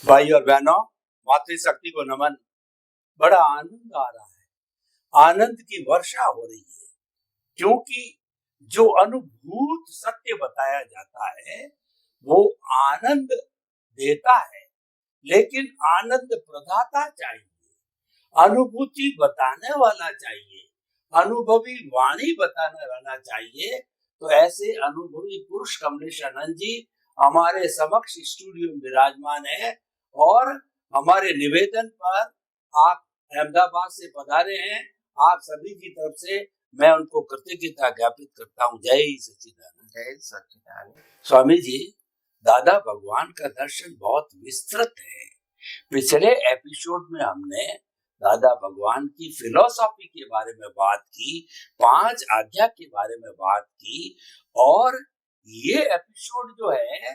भाई और बहनों, मातृशक्ति को नमन। बड़ा आनंद आ रहा है, आनंद की वर्षा हो रही है, क्योंकि जो अनुभूत सत्य बताया जाता है वो आनंद देता है, लेकिन आनंद प्रदाता चाहिए, अनुभूति बताने वाला चाहिए, अनुभवी वाणी बताने वाला चाहिए। तो ऐसे अनुभवी पुरुष कमलेशानंद जी हमारे समक्ष स्टूडियो में विराजमान है और हमारे निवेदन पर आप अहमदाबाद से पधारे हैं। आप सभी की तरफ से मैं उनको कृतज्ञता ज्ञापित करता हूँ। जय सच्चिदानंद। जय सच्चिदानंद। स्वामी जी, दादा भगवान का दर्शन बहुत विस्तृत है। पिछले एपिसोड में हमने दादा भगवान की फिलॉसफी के बारे में बात की, 5 आज्ञा के बारे में बात की, और ये एपिसोड जो है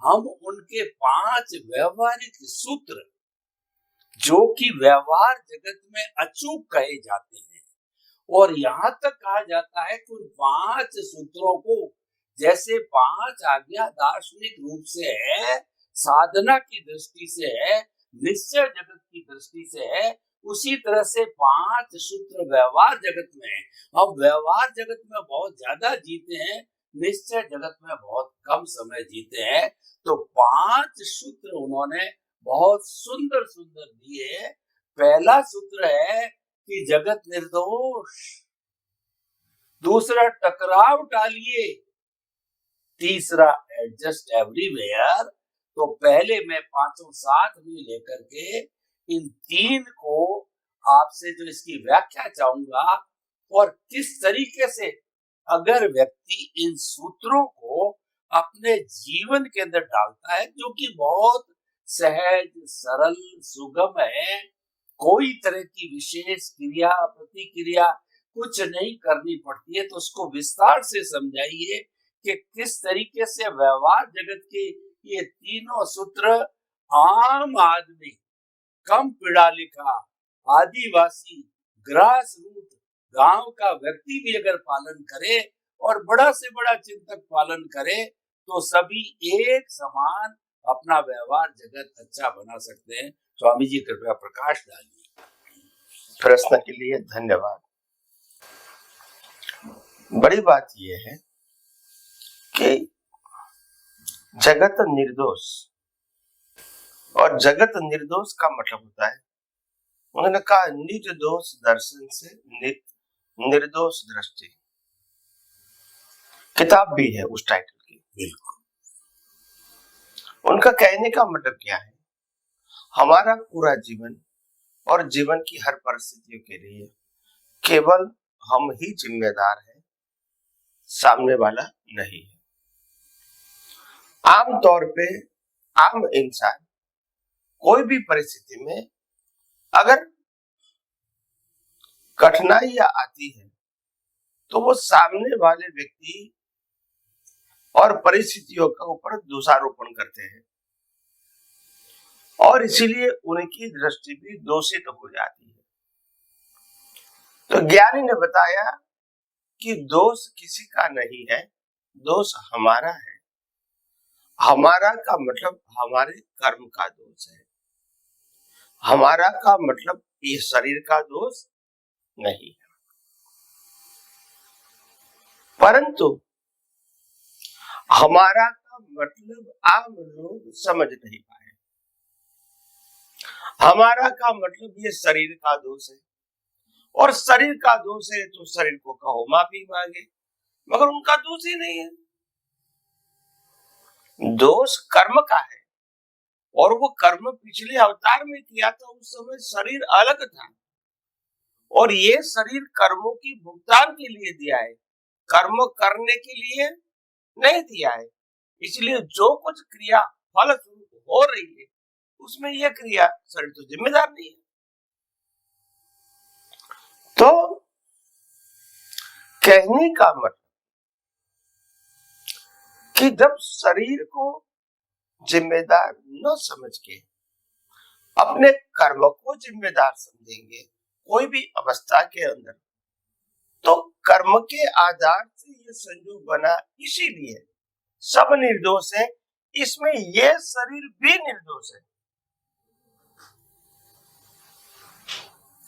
हम उनके 5 व्यवहारिक सूत्र जो कि व्यवहार जगत में अचूक कहे जाते हैं, और यहाँ तक कहा जाता है कि उन 5 सूत्रों को जैसे 5 आज्ञा दार्शनिक रूप से है, साधना की दृष्टि से है, निश्चय जगत की दृष्टि से है, उसी तरह से 5 सूत्र व्यवहार जगत में है। हम व्यवहार जगत में बहुत ज्यादा जीते हैं, निश्चय जगत में बहुत कम समय जीते हैं। तो 5 सूत्र उन्होंने बहुत सुंदर सुंदर दिए। पहला सूत्र है कि जगत निर्दोष, दूसरा टकराव टालिए, तीसरा एडजस्ट एवरीवेयर। तो पहले मैं 5 साथ में लेकर के इन 3 को आपसे जो इसकी व्याख्या चाहूंगा, और किस तरीके से अगर व्यक्ति इन सूत्रों को अपने जीवन के अंदर डालता है, जो कि बहुत सहज सरल सुगम है, कोई तरह की विशेष क्रिया प्रतिक्रिया कुछ नहीं करनी पड़ती है, तो उसको विस्तार से समझाइए कि किस तरीके से व्यवहार जगत के ये तीनों सूत्र आम आदमी, कम पढ़ा लिखा, आदिवासी, ग्रास रूट गांव का व्यक्ति भी अगर पालन करे और बड़ा से बड़ा चिंतक पालन करे, तो सभी एक समान अपना व्यवहार जगत अच्छा बना सकते हैं। स्वामी जी कृपया प्रकाश डालिए। प्रश्न के लिए धन्यवाद। बड़ी बात यह है कि जगत निर्दोष, और जगत निर्दोष का मतलब होता है, उन्होंने कहा निर्दोष दर्शन से निर्दोष दृष्टि। किताब भी है उस टाइटल की। बिल्कुल। उनका कहने का मतलब क्या है? हमारा पूरा जीवन और जीवन की हर परिस्थितियों के लिए केवल हम ही जिम्मेदार हैं, सामने वाला नहीं है। आम तौर पे आम इंसान कोई भी परिस्थिति में अगर कठिनाइयां आती है तो वो सामने वाले व्यक्ति और परिस्थितियों के ऊपर दोषारोपण करते हैं, और इसीलिए उनकी दृष्टि भी दोषित हो जाती है। तो ज्ञानी ने बताया कि दोष किसी का नहीं है, दोष हमारा है। हमारा का मतलब हमारे कर्म का दोष है, हमारा का मतलब ये शरीर का दोष नहीं है। परंतु हमारा का मतलब आम लोग समझ नहीं पाए। हमारा का मतलब ये शरीर का दोष है, और शरीर का दोष है तो शरीर को कहो माफी मांगे, मगर उनका दोष ही नहीं है। दोष कर्म का है, और वो कर्म पिछले अवतार में किया था, उस समय शरीर अलग था, और ये शरीर कर्मों की भुगतान के लिए दिया है, कर्म करने के लिए नहीं दिया है। इसलिए जो कुछ क्रिया फल स्वरूप हो रही है उसमें यह क्रिया शरीर तो जिम्मेदार नहीं है। तो कहने का मतलब कि जब शरीर को जिम्मेदार न समझ के अपने कर्म को जिम्मेदार समझेंगे कोई भी अवस्था के अंदर, तो कर्म के आधार से ये संयोग बना, इसीलिए सब निर्दोष है, इसमें ये शरीर भी निर्दोष है।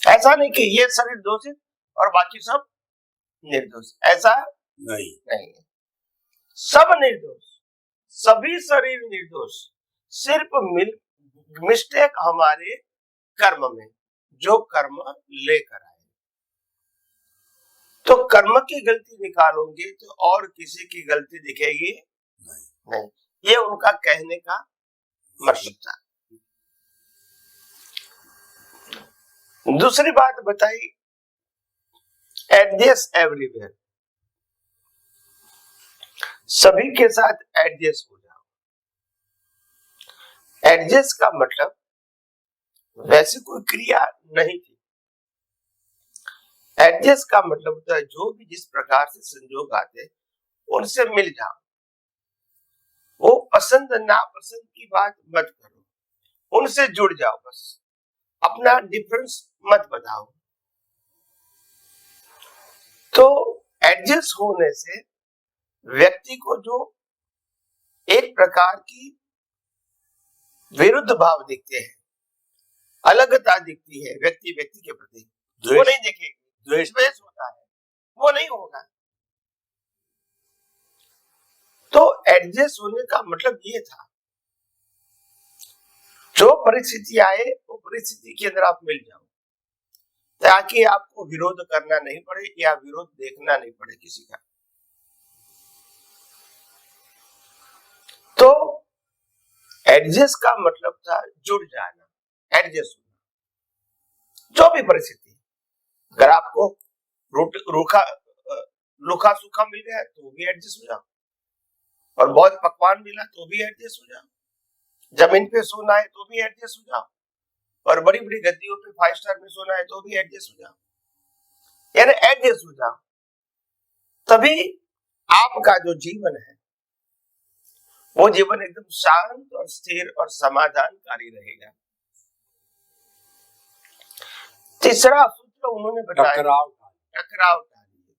ऐसा नहीं कि ये शरीर दोषित और बाकी सब निर्दोष, ऐसा नहीं। नहीं है। सब निर्दोष, सभी शरीर निर्दोष, सिर्फ मिस्टेक हमारे कर्म में, जो कर्म लेकर आए। तो कर्म की गलती निकालोगे तो और किसी की गलती दिखेगी नहीं। ये उनका कहने का मतलब था। दूसरी बात बताई, एडजस्ट एवरीवेयर, सभी के साथ एडजस्ट हो जाओ। एडजस्ट का मतलब वैसे कोई क्रिया नहीं थी। एडजस्ट का मतलब होता है जो भी जिस प्रकार से संजोग आते उनसे मिल जाओ। वो पसंद नापसंद की बात मत करो, उनसे जुड़ जाओ, बस अपना डिफरेंस मत बताओ। तो एडजस्ट होने से व्यक्ति को जो एक प्रकार की विरुद्ध भाव दिखते हैं, अलगता दिखती है व्यक्ति व्यक्ति के प्रति, वो नहीं दिखेगी। द्वेष होता है, वो नहीं होगा। तो एडजस्ट होने का मतलब ये था, जो परिस्थिति आए वो परिस्थिति के अंदर आप मिल जाओ, ताकि आपको विरोध करना नहीं पड़े या विरोध देखना नहीं पड़े किसी का। तो एडजस्ट का मतलब था जुड़ जाना, एडजस्ट होना। जो भी परिस्थिति, अगर आपको रूखा सूखा मिल गया तो भी एडजस्ट हो जाओ, और बहुत पकवान मिला तो भी एडजस्ट हो जाओ, जमीन पे सोना है तो भी एडजस्ट हो जाओ, और बड़ी बड़ी गद्दियों पे 5 स्टार में सोना है तो भी एडजस्ट हो जाओ, यानी एडजस्ट हो जाओ। तभी आपका जो जीवन है वो जीवन एकदम शांत और स्थिर और समाधानकारी रहेगा। तीसरा सूत्र उन्होंने बताया, टकराव टालिए।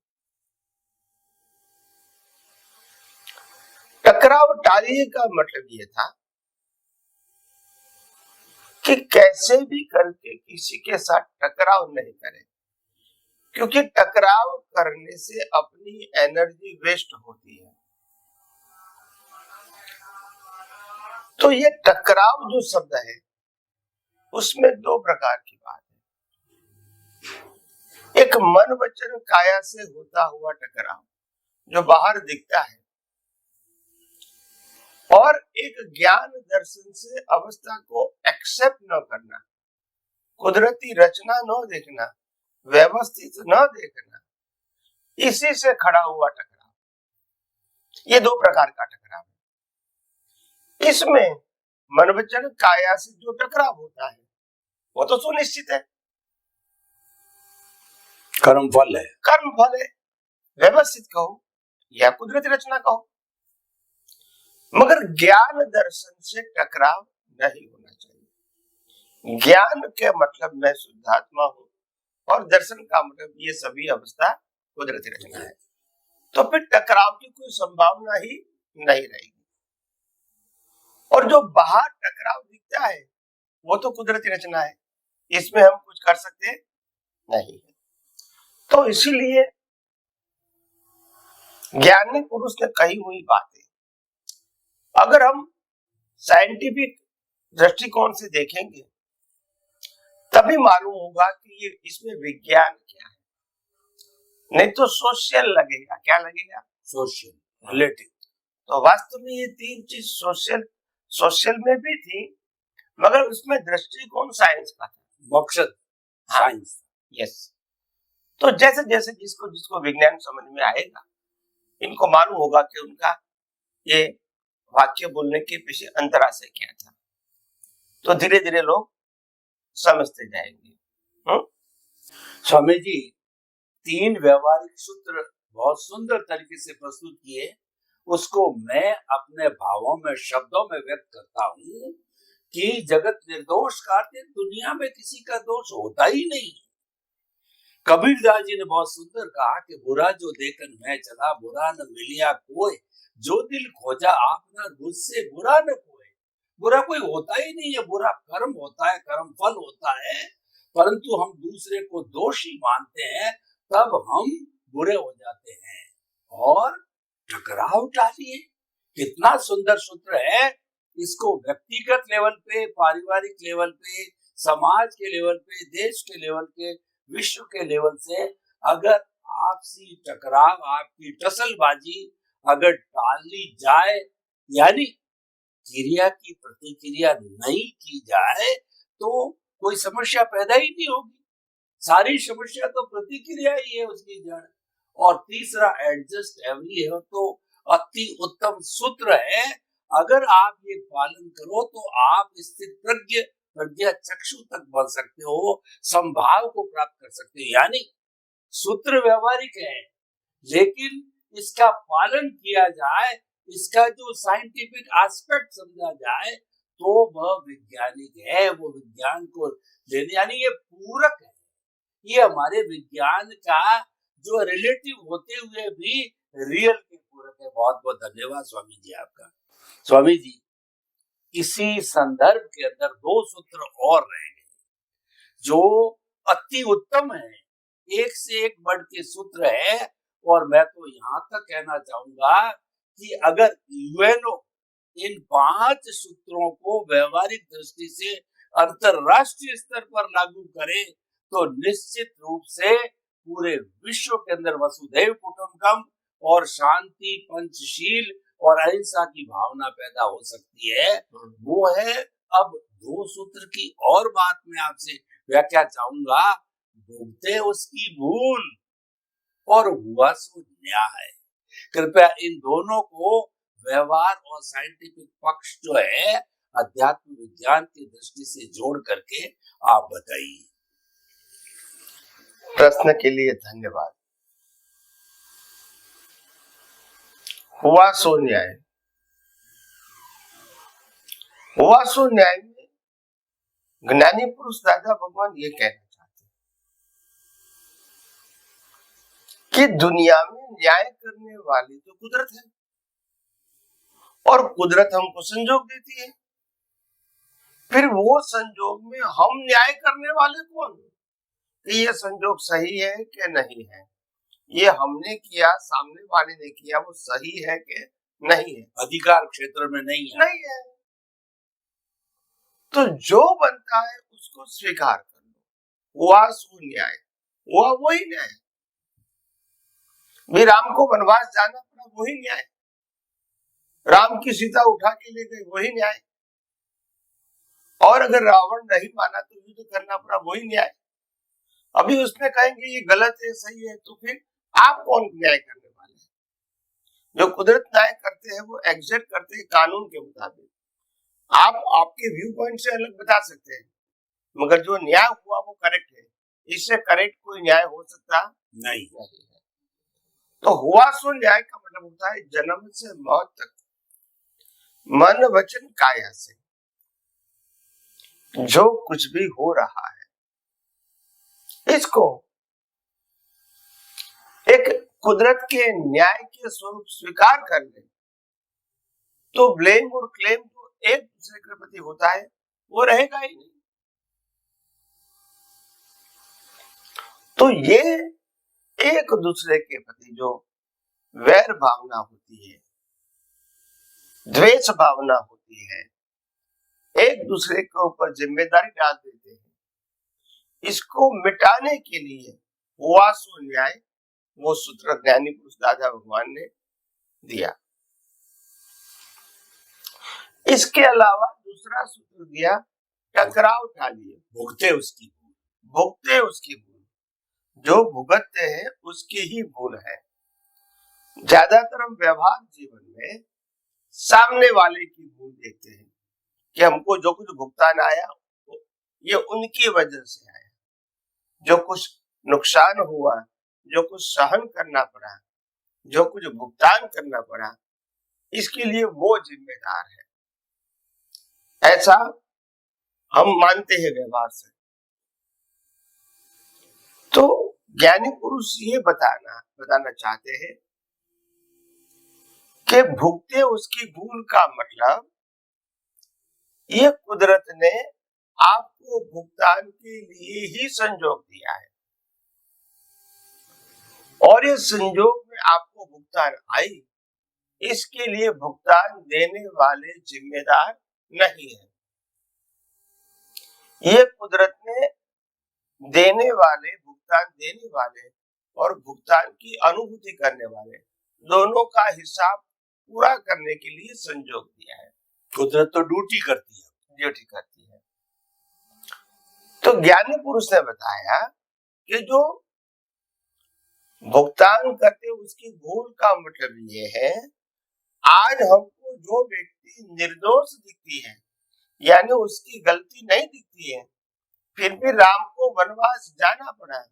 टकराव टालिए का मतलब ये था कि कैसे भी करके किसी के साथ टकराव नहीं करें, क्योंकि टकराव करने से अपनी एनर्जी वेस्ट होती है। तो ये टकराव जो शब्द है उसमें 2 प्रकार की बात है। एक मन वचन काया से होता हुआ टकराव जो बाहर दिखता है, और एक ज्ञान दर्शन से अवस्था को एक्सेप्ट न करना, कुदरती रचना न देखना, व्यवस्थित न देखना, इसी से खड़ा हुआ टकराव। ये 2 प्रकार का टकराव है। इसमें मन वचन काया से जो टकराव होता है वो तो सुनिश्चित है, कर्म फल है, व्यवस्थित कहो या कुदरती रचना कहो, मगर ज्ञान दर्शन से टकराव नहीं होना चाहिए। ज्ञान के मतलब मैं शुद्धात्मा हूं, और दर्शन का मतलब ये सभी अवस्था कुदरती रचना है। तो फिर टकराव की कोई संभावना ही नहीं रहेगी। और जो बाहर टकराव दिखता है वो तो कुदरती रचना है, इसमें हम कुछ कर सकते नहीं। तो इसीलिए ज्ञानी पुरुष ने कही हुई बातें अगर हम साइंटिफिक दृष्टिकोण से देखेंगे तभी मालूम होगा कि ये इसमें विज्ञान क्या है, नहीं तो सोशल लगेगा। क्या लगेगा? Social relative. तो वास्तव में ये 3 चीज सोशल में भी थी, मगर उसमें दृष्टिकोण साइंस का था, मकसद साइंस। यस। तो जैसे जैसे जिसको विज्ञान समझ में आएगा, इनको मालूम होगा कि उनका ये वाक्य बोलने के पीछे अंतराशय क्या था, तो धीरे धीरे लोग समझते जाएंगे। स्वामी जी 3 व्यवहारिक सूत्र बहुत सुंदर तरीके से प्रस्तुत किए, उसको मैं अपने भावों में, शब्दों में व्यक्त करता हूँ कि जगत निर्दोष का अर्थ दुनिया में किसी का दोष होता ही नहीं। कबीरदास जी ने बहुत सुंदर कहा कि बुरा जो देखन मैं चला, बुरा न मिलिया कोई, जो दिल खोजा आपना मुझसे बुरा न कोई। बुरा कोई होता ही नहीं है, बुरा कर्म होता है, कर्म फल होता है। परंतु हम दूसरे को दोषी मानते हैं, तब हम बुरे हो जाते हैं। और टकराव टालिए, कितना सुंदर सूत्र है। इसको व्यक्तिगत लेवल पे, पारिवारिक लेवल पे, समाज के लेवल पे, देश के लेवल के, विश्व के लेवल से अगर आपसी टकराव, आपकी टसलबाजी अगर टाल ली जाए, यानी क्रिया की प्रतिक्रिया नहीं की जाए, तो कोई समस्या पैदा ही नहीं होगी। सारी समस्या तो प्रतिक्रिया ही है उसकी जड़। और तीसरा एडजस्ट एवरी है, तो अति उत्तम सूत्र है। अगर आप ये पालन करो तो आप स्थित प्रज्ञ, प्रज्ञा चक्षु तक बन सकते हो, संभाव को प्राप्त कर सकते हो। यानी सूत्र व्यवहारिक है, लेकिन इसका पालन किया जाए, इसका जो साइंटिफिक एस्पेक्ट समझा जाए, तो वह वैज्ञानिक है, वो विज्ञान को लेने, यानी ये पूरक है। ये हमारे विज्ञान का जो रिलेटिव होते हुए भी रियल के पूरक है। बहुत बहुत धन्यवाद स्वामी जी आपका। स्वामी जी, इसी संदर्भ के अंदर दो सूत्र और रह गए जो अति उत्तम है, एक से एक बढ़ के सूत्र है। और मैं तो यहाँ तक कहना चाहूंगा कि अगर यूएनओ इन 5 सूत्रों को व्यवहारिक दृष्टि से अंतरराष्ट्रीय स्तर पर लागू करे, तो निश्चित रूप से पूरे विश्व के अंदर वसुधैव कुटुंबकम और शांति, पंचशील और अहिंसा की भावना पैदा हो सकती है। वो है, अब 2 सूत्र की और बात मैं आपसे व्याख्या चाहूंगा। भुगते उसकी भूल और हुआ सो न्याय। कृपया इन दोनों को व्यवहार और साइंटिफिक पक्ष जो है अध्यात्म विज्ञान की दृष्टि से जोड़ करके आप बताइए। प्रश्न के लिए धन्यवाद। हुआ सो न्याय, हुआ सो न्याय में ज्ञानी पुरुष दादा भगवान ये कहना चाहते हैं कि दुनिया में न्याय करने वाली तो कुदरत है, और कुदरत हमको संजोग देती है। फिर वो संजोग में हम न्याय करने वाले कौन? ये संजोग सही है कि नहीं है, ये हमने किया, सामने वाले ने किया, वो सही है कि नहीं है, अधिकार क्षेत्र में नहीं है। तो जो बनता है उसको स्वीकार कर लो। हुआ सो न्याय, हुआ वही न्याय। भी राम को वनवास जाना पड़ा, वही न्याय। राम की सीता उठा के ले गए, वही न्याय। और अगर रावण नहीं माना तो युद्ध करना पड़ा, वही न्याय। अभी उसमें कहेंगे ये गलत है, सही है, तो फिर आप कौन न्याय करने वाले हैं? जो कुदरत न्याय करते हैं वो एग्जैक्ट करते हैं कानून के मुताबिक। आप आपके व्यू पॉइंट से अलग बता सकते हैं, मगर जो न्याय हुआ वो करेक्ट है। इससे करेक्ट कोई न्याय हो सकता नहीं है। तो हुआ सो न्याय का मतलब होता है जन्म से मौत तक, मन वचन काया से जो कुछ भी हो रहा है, इसको एक कुदरत के न्याय के स्वरूप स्वीकार कर ले, तो ब्लेम और क्लेम जो एक दूसरे के प्रति होता है वो रहेगा ही नहीं। तो ये एक दूसरे के प्रति जो वैर भावना होती है, द्वेष भावना होती है, एक दूसरे के ऊपर जिम्मेदारी डाल देते हैं, इसको मिटाने के लिए हुआ सो न्याय वो सूत्र ज्ञानी पुरुष दादा भगवान ने दिया। इसके अलावा दूसरा सूत्र दिया, टकराव टालिए, भुगते उसकी भूल, भुगते उसकी भूल। जो भुगतते हैं उसकी ही भूल है। ज्यादातर हम व्यवहार जीवन में सामने वाले की भूल देखते हैं कि हमको जो कुछ भुगतान आया ये उनकी वजह से आया, जो कुछ नुकसान हुआ, जो कुछ सहन करना पड़ा, जो कुछ भुगतान करना पड़ा, इसके लिए वो जिम्मेदार है, ऐसा हम मानते हैं व्यवहार से। तो ज्ञानी पुरुष ये बताना चाहते हैं कि भुगते उसकी भूल का मतलब ये कुदरत ने आपको भुगतान के लिए ही संजोग दिया है, और इस संजोग में आपको भुगतान आई, इसके लिए भुगतान देने वाले जिम्मेदार नहीं है। ये कुदरत ने भुगतान देने वाले और भुगतान की अनुभूति करने वाले दोनों का हिसाब पूरा करने के लिए संजोग दिया है। कुदरत तो ड्यूटी करती है। तो ज्ञानी पुरुष ने बताया कि जो भुगतान करते उसकी भूल का मतलब ये है, आज हमको जो व्यक्ति निर्दोष दिखती है, यानी उसकी गलती नहीं दिखती है, फिर भी राम को वनवास जाना पड़ा है,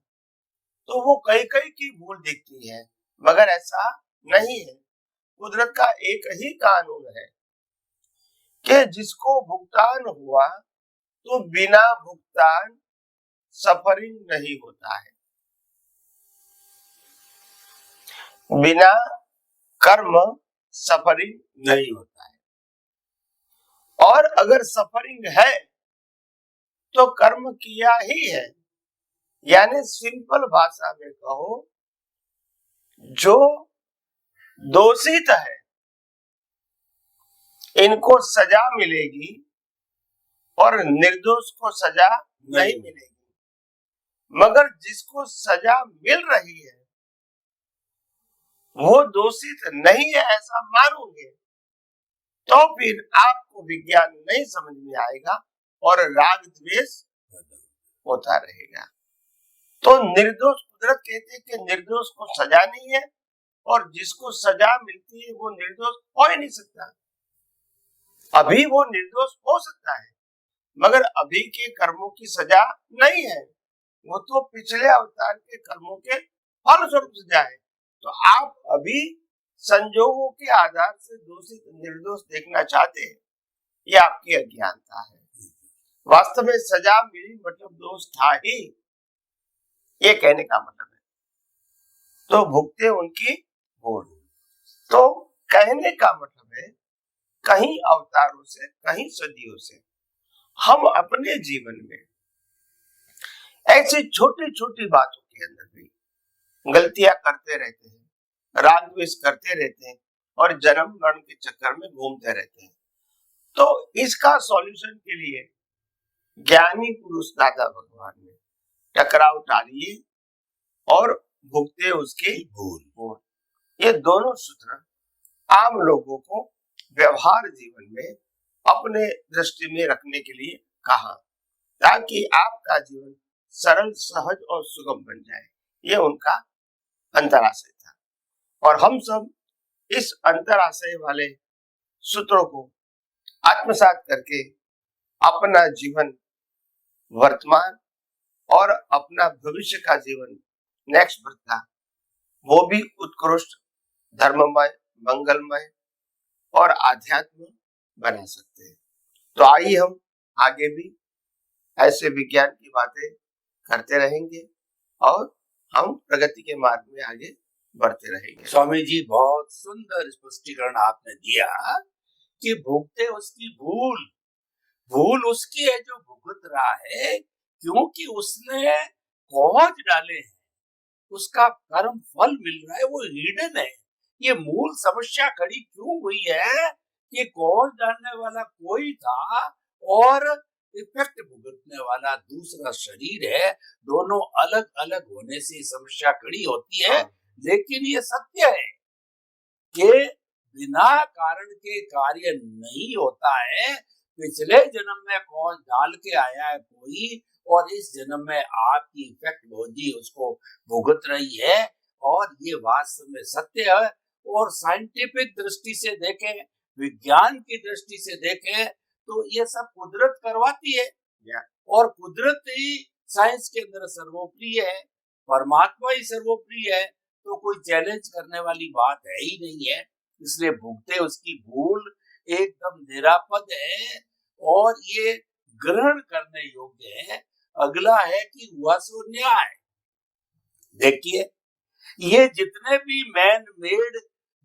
तो वो कई की भूल दिखती है, मगर ऐसा नहीं है। कुदरत का एक ही कानून है कि जिसको भुगतान हुआ तो बिना भुगतान सफरिंग नहीं होता है, बिना कर्म सफरिंग नहीं होता है। और अगर सफरिंग है तो कर्म किया ही है, यानी सिंपल भाषा में कहो, जो दोषित है इनको सजा मिलेगी और निर्दोष को सजा नहीं मिलेगी, मगर जिसको सजा मिल रही है वो दोषित नहीं है ऐसा मानोगे तो फिर आपको विज्ञान नहीं समझ में आएगा और राग द्वेष होता रहेगा। तो निर्दोष, कुदरत कहते हैं कि निर्दोष को सजा नहीं है, और जिसको सजा मिलती है वो निर्दोष हो ही नहीं सकता। अभी वो निर्दोष हो सकता है, मगर अभी के कर्मों की सजा नहीं है, वो तो पिछले अवतार के कर्मों के फल स्वरूप सजा है। तो आप अभी संजोगों के आधार से दोषित निर्दोष देखना चाहते हैं, ये आपकी अज्ञानता है। वास्तव में सजा मिली मतलब दोष था ही, ये कहने का मतलब है। तो भुगते उनकी भूल। तो कहने का मतलब है कहीं अवतारों से, कहीं सदियों से हम अपने जीवन में ऐसी छोटी छोटी बातों के अंदर भी गलतियां करते रहते हैं, राग द्वेष करते रहते हैं और जन्म मरण के चक्कर में घूमते रहते हैं। तो इसका सॉल्यूशन के लिए ज्ञानी पुरुष दादा भगवान ने टकराव टालिए और भुगते उसकी भूल, ये दोनों सूत्र आम लोगों को व्यवहार जीवन में अपने दृष्टि में रखने के लिए कहा, ताकि आपका जीवन सरल, सहज और सुगम बन जाए। ये उनका अंतराशय था, और हम सब इस अंतराशय वाले सूत्रों को आत्मसात करके अपना जीवन वर्तमान और अपना भविष्य का जीवन नेक्स्ट बर्थ का वो भी उत्कृष्ट, धर्ममय, मंगलमय और आध्यात्म बना सकते हैं। तो आइए हम आगे भी ऐसे विज्ञान की बातें करते रहेंगे और हम प्रगति के मार्ग में आगे बढ़ते रहेंगे। स्वामी जी, बहुत सुंदर स्पष्टीकरण आपने दिया कि भुगते उसकी भूल उसकी है जो भुगत रहा है, क्योंकि उसने कौज डाले हैं, उसका कर्म फल मिल रहा है, वो हिडन है। ये मूल समस्या खड़ी क्यों हुई है कि कौज डालने वाला कोई था और इफेक्ट भुगतने वाला दूसरा शरीर है। दोनों अलग अलग होने से समस्या खड़ी होती है। लेकिन ये सत्य है कि बिना कारण के कार्य नहीं होता है। पिछले जन्म में कौज डाल के आया है कोई, और इस जन्म में आपकी इफेक्ट बॉडी उसको भुगत रही है, और ये वास्तव में सत्य है। और साइंटिफिक दृष्टि से देखें, विज्ञान की दृष्टि से देखें, तो ये सब कुदरत करवाती है, और कुदरत ही साइंस के अंदर सर्वोपरि है, परमात्मा ही सर्वोपरि है। तो कोई चैलेंज करने वाली बात है ही नहीं है। इसलिए भुगते उसकी भूल एकदम निरापद है और ये ग्रहण करने योग्य है। अगला है कि हुआ सो न्याय। देखिए, ये जितने भी मैन मेड,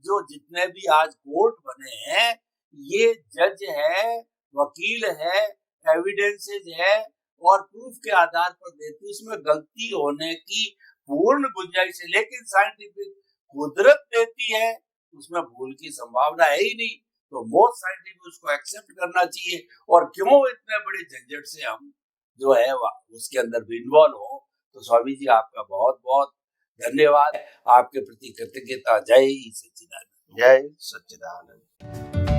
जो जितने भी आज कोर्ट बने हैं, ये जज है, वकील है, एविडेंसेज है और प्रूफ के आधार पर देती है, उसमें गलती होने की पूर्ण गुंजाइश है। लेकिन साइंटिफिक कुदरत देती है, उसमें भूल की संभावना है ही नहीं, तो मोस्ट साइंटिफिक उसको एक्सेप्ट करना चाहिए। और क्यों इतने बड़े झंझट से हम जो है उसके अंदर भी इन्वॉल्व हो। तो स्वामी जी आपका बहुत बहुत धन्यवाद, आपके प्रति कृतज्ञता। जय सच्चिदानंद। जय सच्चिदानंद।